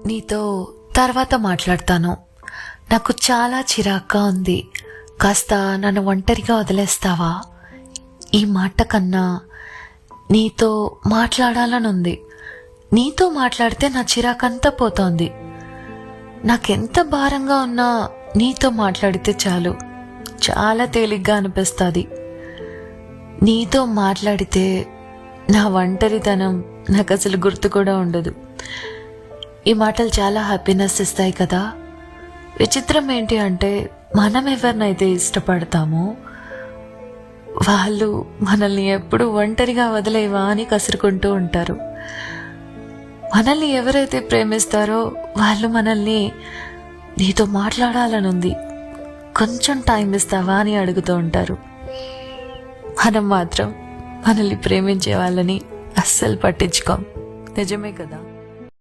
నీతో తర్వాత మాట్లాడతాను. నాకు చాలా చిరాగ్గా ఉంది. కాస్త నన్ను ఒంటరిగా వదిలేస్తావా? ఈ మాట కన్నా నీతో మాట్లాడాలనుంది. నీతో మాట్లాడితే నా చిరాకంతా పోతోంది. నాకెంత భారంగా ఉన్నా నీతో మాట్లాడితే చాలు, చాలా తేలిగ్గా అనిపిస్తుంది. నీతో మాట్లాడితే నా ఒంటరితనం నాకు అసలు గుర్తు కూడా ఉండదు. ఈ మాటలు చాలా హ్యాపీనెస్ ఇస్తాయి కదా. విచిత్రం ఏంటి అంటే, మనం ఎవరినైతే ఇష్టపడతామో వాళ్ళు మనల్ని ఎప్పుడు ఒంటరిగా వదిలేవా అని కసురుకుంటూ ఉంటారు. మనల్ని ఎవరైతే ప్రేమిస్తారో వాళ్ళు మనల్ని నీతో మాట్లాడాలనుంది, కొంచెం టైం ఇస్తావా అని అడుగుతూ ఉంటారు. మనం మాత్రం మనల్ని ప్రేమించే వాళ్ళని అస్సలు పట్టించుకోం. నిజమే కదా.